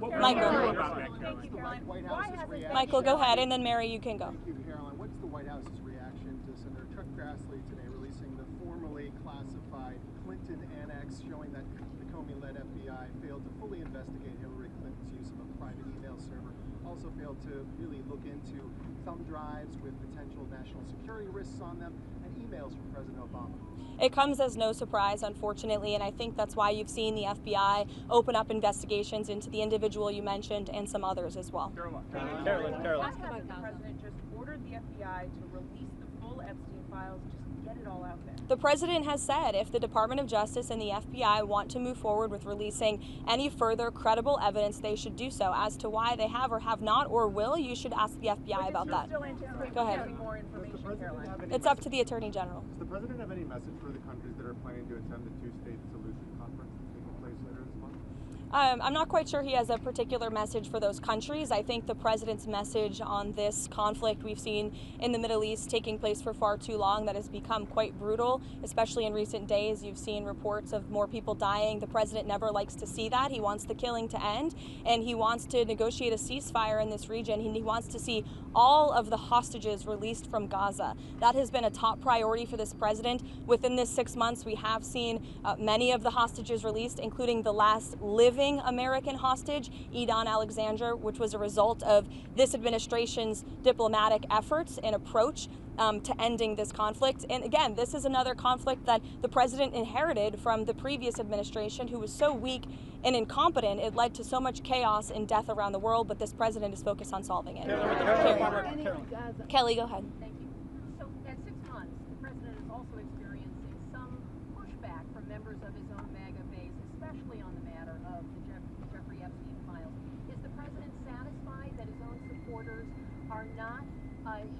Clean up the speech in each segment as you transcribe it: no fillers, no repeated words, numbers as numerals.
Michael. Michael, go ahead, and then Mary, you can go. Thank you, Caroline. What's the White House's reaction to Senator Chuck Grassley today releasing the formerly classified Clinton annex showing that the Comey-led FBI failed to fully investigate Hillary Clinton's use of a private email server, also failed to really look into thumb drives with potential national security risks on them, and emails from President Obama? It comes as no surprise, unfortunately, and I think that's why you've seen the FBI aopen up investigations into the individual you mentioned and some others as well. Caroline. Has the president just ordered the FBI to release the full Epstein files, just get it all out there? The president has said if the Department of Justice and the FBI want to move forward with releasing any further credible evidence, they should do so. As to why they have or have not or will, you should ask the FBI about that. Go ahead. More information, Caroline. It's up to the Attorney General. Does the president have any message for the countries that are planning to attend the two-state solution conference that's taking place later this month? I'm not quite sure he has a particular message for those countries. I think the president's message on this conflict we've seen in the Middle East taking place for far too long that has become quite brutal, especially in recent days. You've seen reports of more people dying. The president never likes to see that. He wants the killing to end, and he wants to negotiate a ceasefire in this region. He wants to see all of the hostages released from Gaza. That has been a top priority for this president. Within this 6 months, we have seen many of the hostages released, including the last living American hostage, Edon Alexander, which was a result of this administration's diplomatic efforts and approach to ending this conflict. And again, this is another conflict that the president inherited from the previous administration, who was so weak and incompetent, it led to so much chaos and death around the world, but this president is focused on solving it. Kelly, go ahead. Thank you. So at 6 months, the president is also experiencing some pushback from members of his own MAGA base, especially on the matter of the Jeffrey Epstein files. Is the president satisfied that his own supporters are not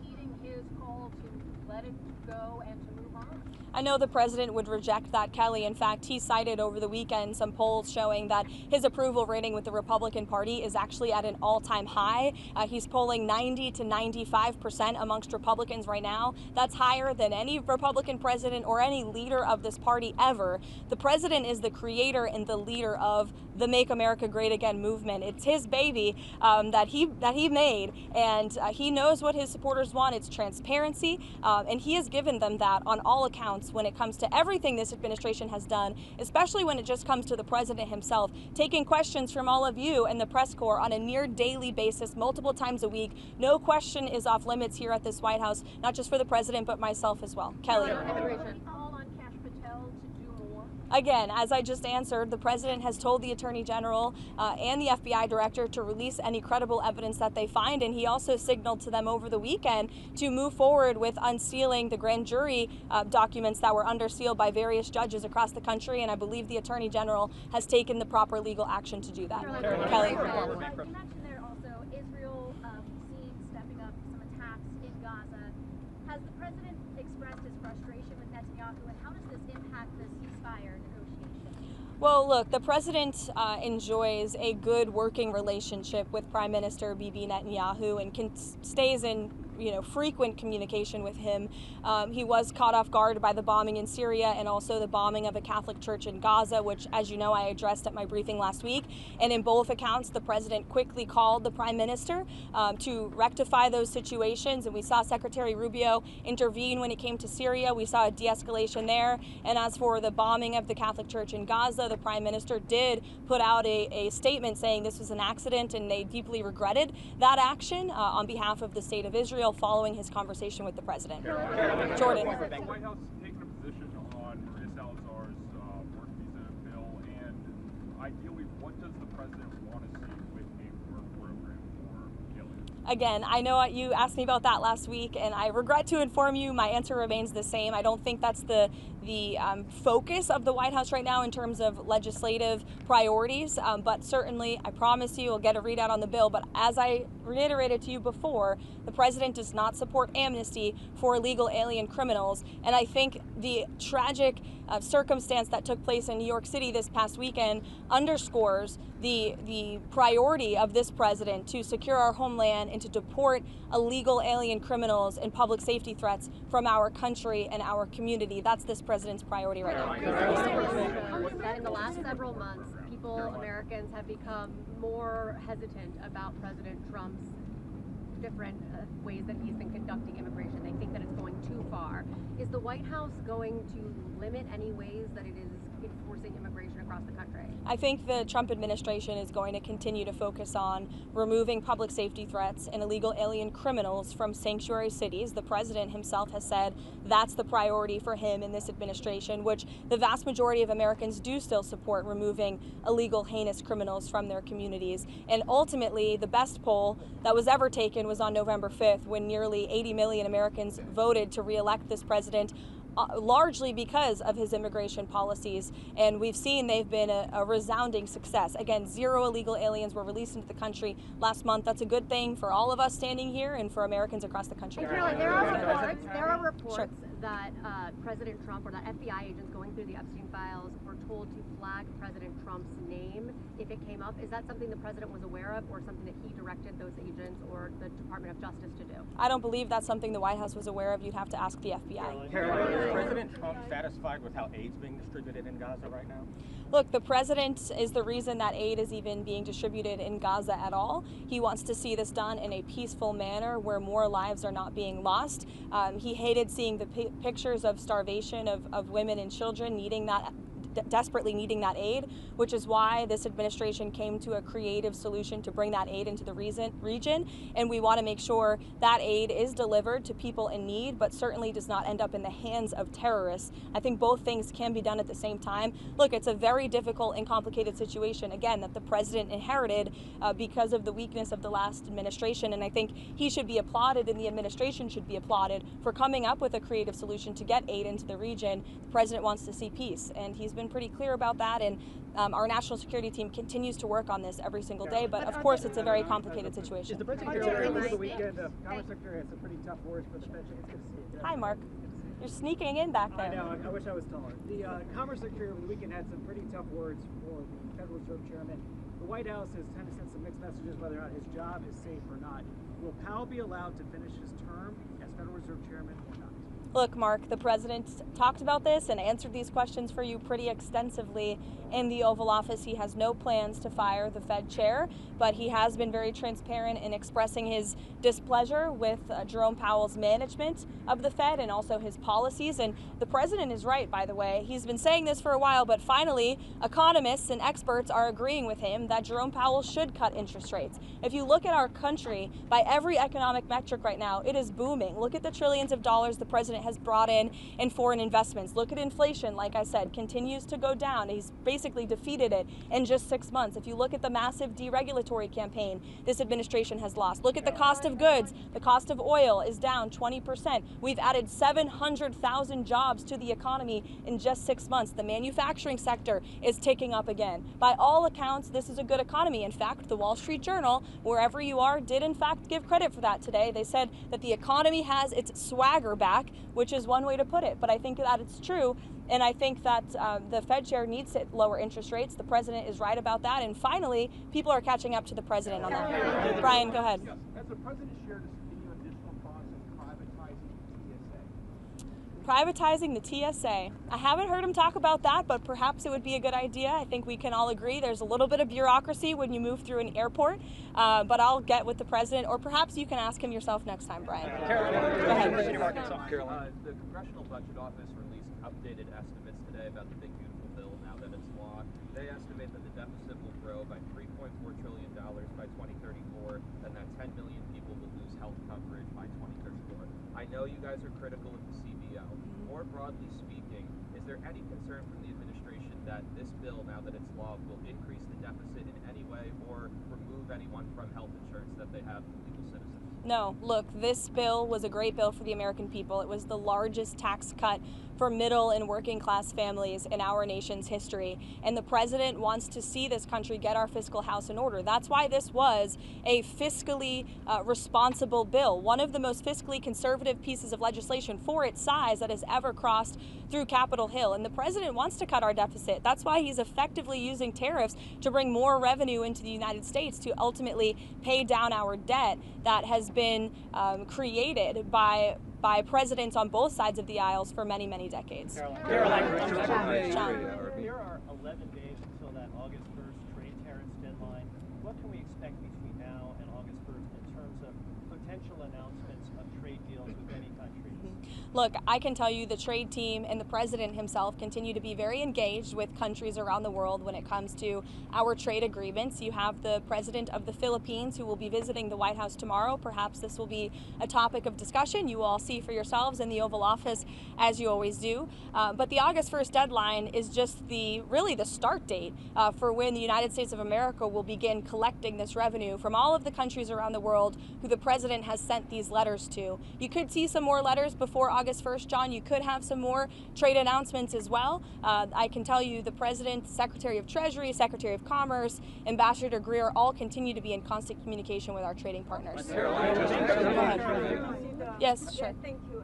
heeding his call to let it go and to move on? I know the president would reject that, Kelly. In fact, he cited over the weekend some polls showing that his approval rating with the Republican Party is actually at an all-time high. He's polling 90 to 95% amongst Republicans right now. That's higher than any Republican president or any leader of this party ever. The president is the creator and the leader of the Make America Great Again movement. It's his baby that he made, and he knows what his supporters want. It's transparency, and he has given them that on all accounts when it comes to everything this administration has done, especially when it just comes to the president himself, taking questions from all of you and the press corps on a near daily basis, multiple times a week. No question is off limits here at this White House, not just for the president, but myself as well. Kelly. Again, as I just answered, the president has told the Attorney General and the FBI director to release any credible evidence that they find, and he also signaled to them over the weekend to move forward with unsealing the grand jury documents that were under seal by various judges across the country, and I believe the Attorney General has taken the proper legal action to do that. Kelly. You mentioned there also Israel seen stepping up some attacks in Gaza. Has the president expressed his frustration with Netanyahu, and how does this impact the ceasefire negotiations? Well, look, the president enjoys a good working relationship with Prime Minister Bibi Netanyahu and stays in frequent communication with him. He was caught off guard by the bombing in Syria and also the bombing of a Catholic church in Gaza, which, as you know, I addressed at my briefing last week. And in both accounts, the president quickly called the prime minister to rectify those situations. And we saw Secretary Rubio intervene when it came to Syria. We saw a de-escalation there. And as for the bombing of the Catholic church in Gaza, the prime minister did put out a statement saying this was an accident and they deeply regretted that action on behalf of the state of Israel, following his conversation with the president. Jordan. Has the White House taken a position on Maria Salazar's work visa bill, and ideally, what does the president want to see with a work program for aliens? Again, I know you asked me about that last week, and I regret to inform you my answer remains the same. I don't think that's the focus of the White House right now in terms of legislative priorities, but certainly I promise you we'll get a readout on the bill. But as I reiterated to you before, the president does not support amnesty for illegal alien criminals, and I think the tragic circumstance that took place in New York City this past weekend underscores the priority of this president to secure our homeland and to deport illegal alien criminals and public safety threats from our country and our community. That's this president's priority right now. That in the last several months, people people, Americans, have become more hesitant about President Trump's different ways that he's been conducting immigration. They think that it's going too far. Is the White House going to limit any ways that it is enforcing immigration across the country? I think the Trump administration is going to continue to focus on removing public safety threats and illegal alien criminals from sanctuary cities. The president himself has said that's the priority for him in this administration, which the vast majority of Americans do still support, removing illegal, heinous criminals from their communities. And ultimately, the best poll that was ever taken was on November 5th, when nearly 80 million Americans voted to re-elect this president, largely because of his immigration policies, and we've seen they've been a resounding success. Again, 0 illegal aliens were released into the country last month. That's a good thing for all of us standing here and for Americans across the country. Caroline, there are reports that President Trump or that FBI agents going through the Epstein files were told to flag President Trump's name if it came up. Is that something the president was aware of, or something that he directed those agents or the Department of Justice to do? I don't believe that's something the White House was aware of. You'd have to ask the FBI. Caroline, is President Trump satisfied with how aid's being distributed in Gaza right now? Look, the president is the reason that aid is even being distributed in Gaza at all. He wants to see this done in a peaceful manner where more lives are not being lost. He hated seeing the pictures of starvation of women and children needing that, desperately needing that aid, which is why this administration came to a creative solution to bring that aid into the region. And we want to make sure that aid is delivered to people in need, but certainly does not end up in the hands of terrorists. I think both things can be done at the same time. Look, it's a very difficult and complicated situation, again, that the president inherited because of the weakness of the last administration. And I think he should be applauded, and the administration should be applauded for coming up with a creative solution to get aid into the region. The president wants to see peace, and he's been pretty clear about that, and our national security team continues to work on this every single day, but of course it's a very complicated situation. The president over the weekend, Commerce Secretary had some pretty tough words for the Fed. It's good to see you. Hi, Mark. You're sneaking in back there. I know, I wish I was taller. The Commerce Secretary over the weekend had some pretty tough words for the Federal Reserve Chairman. The White House has kind of sent some mixed messages whether or not his job is safe or not. Will Powell be allowed to finish his term as Federal Reserve Chairman or not? Look, Mark, the president talked about this and answered these questions for you pretty extensively in the Oval Office. He has no plans to fire the Fed chair, but he has been very transparent in expressing his displeasure with Jerome Powell's management of the Fed and also his policies. And the president is right, by the way. He's been saying this for a while, but finally, economists and experts are agreeing with him that Jerome Powell should cut interest rates. If you look at our country, by every economic metric right now, it is booming. Look at the trillions of dollars the president has brought in foreign investments. Look at inflation, like I said, continues to go down. He's basically defeated it in just 6 months. If you look at the massive deregulatory campaign this administration has lost, look at the cost of goods. The cost of oil is down 20%. We've added 700,000 jobs to the economy in just 6 months. The manufacturing sector is ticking up again. By all accounts, this is a good economy. In fact, the Wall Street Journal, wherever you are, did in fact give credit for that today. They said that the economy has its swagger back, which is one way to put it. But I think that it's true. And I think that the Fed chair needs to lower interest rates. The president is right about that. And finally, people are catching up to the president on that. Brian, go ahead. Has the president shared any additional thoughts on privatizing the TSA? Privatizing the TSA. I haven't heard him talk about that, but perhaps it would be a good idea. I think we can all agree there's a little bit of bureaucracy when you move through an airport, but I'll get with the president, or perhaps you can ask him yourself next time, Brian. Caroline, go ahead. The Congressional Budget Office released updated estimates today about the Big Beautiful Bill now that it's law. They estimate that the deficit will grow by $3.4 trillion by 2034, and that 10 million people will lose health coverage by 2034. I know you guys are critical of the CBO. More broadly speaking, is there any concern from the administration that this bill, now that it's law, will increase the deficit in any way or remove anyone from health insurance that they have from legal citizens? No, look, this bill was a great bill for the American people. It was the largest tax cut for middle and working class families in our nation's history. And the president wants to see this country get our fiscal house in order. That's why this was a fiscally responsible bill, one of the most fiscally conservative pieces of legislation for its size that has ever crossed through Capitol Hill. And the president wants to cut our deficit. That's why he's effectively using tariffs to bring more revenue into the United States to ultimately pay down our debt that has been created by presidents on both sides of the aisles for many, many decades. Caroline. There are 11 days until that August 1st expect between now and August 1st in terms of potential announcements of trade deals with any countries? Look, I can tell you the trade team and the president himself continue to be very engaged with countries around the world when it comes to our trade agreements. You have the president of the Philippines who will be visiting the White House tomorrow. Perhaps this will be a topic of discussion. You will all see for yourselves in the Oval Office, as you always do. But the August 1st deadline is just really the start date for when the United States of America will begin collecting this revenue from all of the countries around the world who the president has sent these letters to. You could see some more letters before August 1st, John. You could have some more trade announcements as well. I can tell you the President, Secretary of Treasury, Secretary of Commerce, Ambassador Greer all continue to be in constant communication with our trading partners. Yes, sure. Thank you.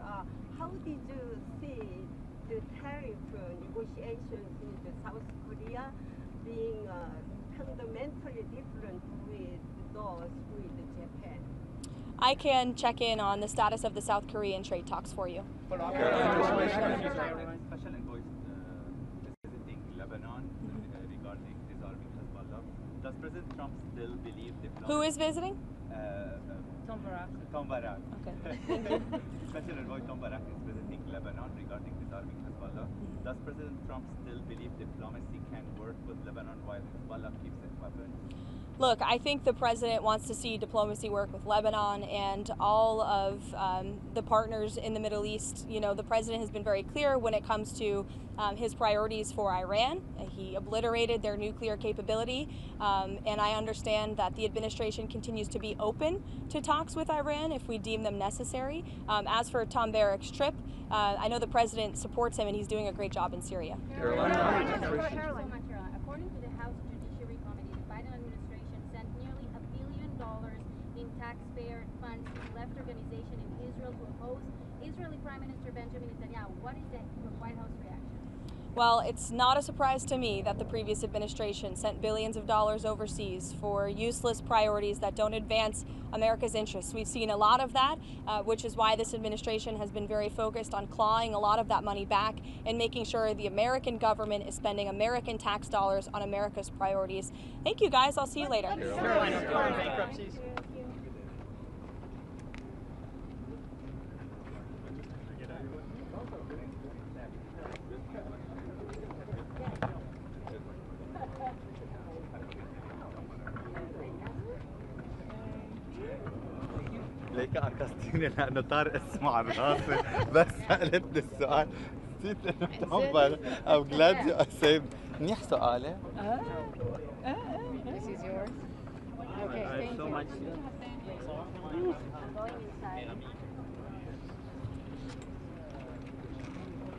How did you see the tariff negotiations with South Korea being fundamentally different with those with Japan? I can check in on the status of the South Korean trade talks for you. Special envoy visiting Lebanon regarding disarming Hezbollah. Does President Trump still believe diplomacy? Who is visiting? Tom Barak. Tom Barak. Okay. Special envoy Tom Barak is visiting Lebanon regarding disarming Hezbollah. Does President Trump still believe diplomacy can work with Lebanon while Hezbollah keeps its weapons? Look, I think the president wants to see diplomacy work with Lebanon and all of the partners in the Middle East. You know, the president has been very clear when it comes to his priorities for Iran. He obliterated their nuclear capability, and I understand that the administration continues to be open to talks with Iran if we deem them necessary. As for Tom Barak's trip, I know the president supports him and he's doing a great job in Syria. Caroline. According to the House Judiciary Committee, the Biden administration sent nearly $1 billion in taxpayer funds to the left organization in Israel to oppose Israeli Prime Minister Benjamin Netanyahu. What is the White House reaction? Well, it's not a surprise to me that the previous administration sent billions of dollars overseas for useless priorities that don't advance America's interests. We've seen a lot of that, which is why this administration has been very focused on clawing a lot of that money back and making sure the American government is spending American tax dollars on America's priorities. Thank you, guys. I'll see you later. Bankruptcies. ليك عكستيني لانه طارق اسمه على راسي بس سالتني السؤال نسيت انه تنبر او glad you saved منيح سؤالي This is yours. Okay, thank you. So much.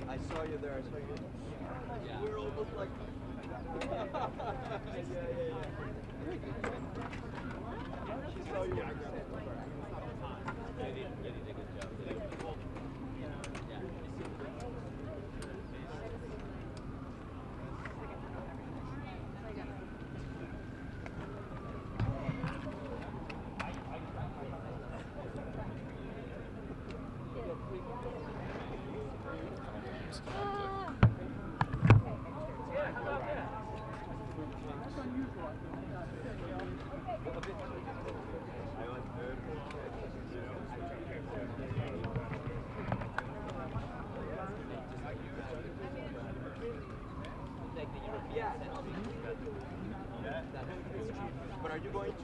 I saw you there. I saw you. Yeah. We're almost like. She saw you. But are you going to